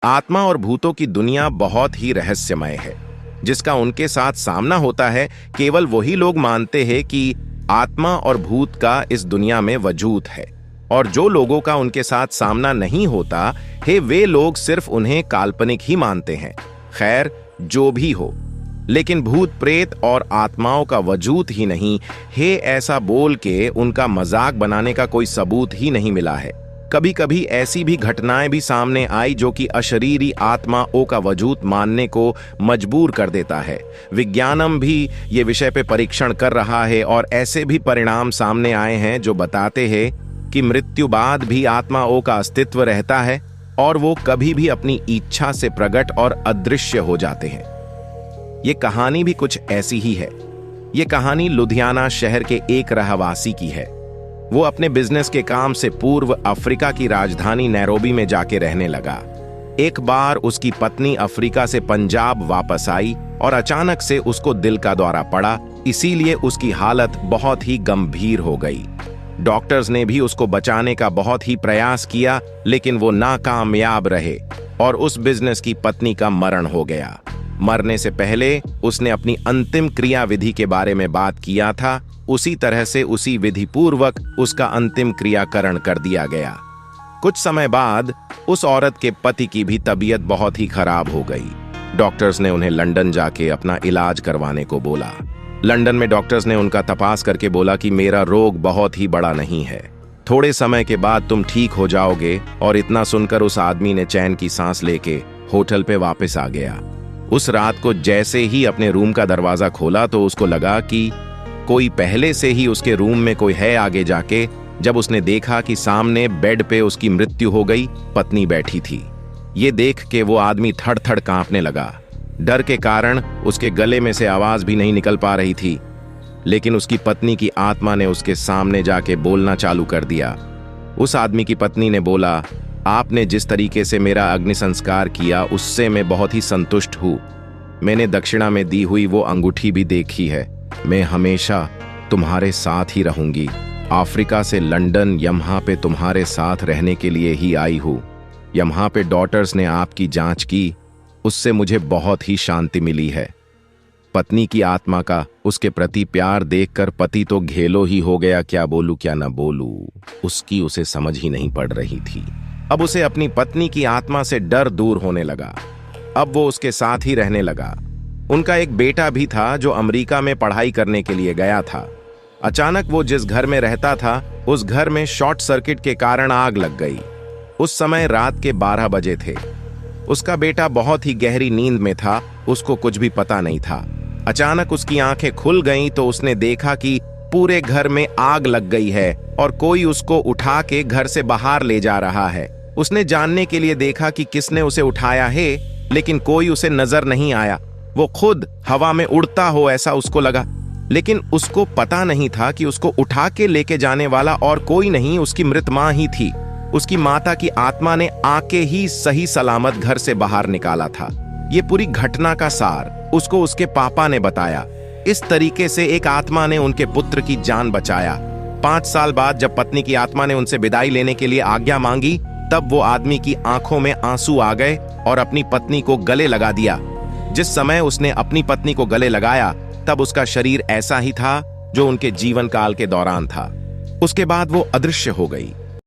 आत्मा और भूतों की दुनिया बहुत ही रहस्यमय है, जिसका उनके साथ सामना होता है। केवल वही लोग मानते हैं कि आत्मा और भूत का इस दुनिया में वजूद है, और जो लोगों का उनके साथ सामना नहीं होता है वे लोग सिर्फ उन्हें काल्पनिक ही मानते हैं। खैर, जो भी हो, लेकिन भूत प्रेत और आत्माओं का वजूद ही नहीं है ऐसा बोल के उनका मजाक बनाने का कोई सबूत ही नहीं मिला है। कभी कभी ऐसी भी घटनाएं भी सामने आई जो कि अशरीरी आत्माओं का वजूद मानने को मजबूर कर देता है। विज्ञानम भी ये विषय पे परीक्षण कर रहा है और ऐसे भी परिणाम सामने आए हैं जो बताते हैं कि मृत्यु बाद भी आत्माओं का अस्तित्व रहता है और वो कभी भी अपनी इच्छा से प्रकट और अदृश्य हो जाते हैं। ये कहानी भी कुछ ऐसी ही है। ये कहानी लुधियाना शहर के एक रहवासी की है। वो अपने बिजनेस के काम से पूर्व अफ्रीका की राजधानी नैरोबी में जाके रहने लगा। एक बार उसकी पत्नी अफ्रीका से पंजाब वापस आई और अचानक से उसको दिल का दौरा पड़ा, इसीलिए उसकी हालत बहुत ही गंभीर हो गई। डॉक्टर्स ने भी उसको बचाने का बहुत ही प्रयास किया, लेकिन वो नाकामयाब रहे और उस बिजनेस की पत्नी का मरण हो गया। मरने से पहले उसने अपनी अंतिम क्रिया विधि के बारे में बात किया था, उसी तरह से उसी विधि पूर्वक उसका अंतिम क्रियाकरण कर दिया गया। कुछ समय बाद उस औरत के पति की भी तबीयत बहुत ही खराब हो गई। डॉक्टर्स ने उन्हें लंदन जाके अपना इलाज करवाने को बोला। लंदन में डॉक्टर्स ने उनका तपास करके बोला कि मेरा रोग बहुत ही बड़ा नहीं है, थोड़े समय के बाद तुम ठीक हो जाओगे। और इतना सुनकर उस आदमी ने चैन की सांस लेके होटल पे वापस आ गया। उस रात को जैसे ही अपने रूम का दरवाजा खोला तो उसको लगा कि कोई पहले से ही उसके रूम में कोई है। आगे जाके जब उसने देखा कि सामने बेड पे उसकी मृत्यु हो गई, पत्नी बैठी थी। ये देख के वो आदमी थड़ थड़ कांपने लगा। डर के कारण उसके गले में से आवाज भी नहीं निकल पा रही थी, लेकिन उसकी पत्नी की आत्मा ने उसके सामने जाके बोलना चालू कर दिया। उस आदमी की पत्नी ने बोला, आपने जिस तरीके से मेरा अग्नि संस्कार किया उससे मैं बहुत ही संतुष्ट हूँ। मैंने दक्षिणा में दी हुई वो अंगूठी भी देखी है। मैं हमेशा तुम्हारे साथ ही रहूंगी। अफ्रीका से लंदन यहाँ पे तुम्हारे साथ रहने के लिए ही आई हूँ। यहाँ पे डॉक्टर्स ने आपकी जांच की, उससे मुझे बहुत ही शांति मिली है। पत्नी की आत्मा का उसके प्रति प्यार देखकर पति तो घेलो ही हो गया। क्या बोलूं क्या न बोलूं, उसकी उसे समझ ही नहीं पड़ रही थी। अब उसे अपनी पत्नी की आत्मा से डर दूर होने लगा। अब वो उसके साथ ही रहने लगा। उनका एक बेटा भी था जो अमेरिका में पढ़ाई करने के लिए गया था। अचानक वो जिस घर में रहता था उस घर में शॉर्ट सर्किट के कारण आग लग गई। उस समय रात के 12 बजे थे। उसका बेटा बहुत ही गहरी नींद में था, उसको कुछ भी पता नहीं था। अचानक उसकी आंखें खुल गईं तो उसने देखा कि पूरे घर में आग लग गई है और कोई उसको उठा के घर से बाहर ले जा रहा है। उसने जानने के लिए देखा कि किसने उसे उठाया है, लेकिन कोई उसे नजर नहीं आया। वो खुद हवा में उड़ता हो ऐसा उसको लगा, लेकिन उसको पता नहीं था कि उसको उठा के लेके जाने वाला और कोई नहीं, उसकी मृत मां ही थी। उसकी माता की आत्मा ने आके ही सही सलामत घर से बाहर निकाला था। ये पूरी घटना का सार उसको उसके पापा ने बताया। इस तरीके से एक आत्मा ने उनके पुत्र की जान बचाया। 5 साल बाद जब पत्नी की आत्मा ने उनसे विदाई लेने के लिए आज्ञा मांगी, तब वो आदमी की आंखों में आंसू आ गए और अपनी पत्नी को गले लगा दिया। जिस समय उसने अपनी पत्नी को गले लगाया तब उसका शरीर ऐसा ही था जो उनके जीवन काल के दौरान था। उसके बाद वो अदृश्य हो गई।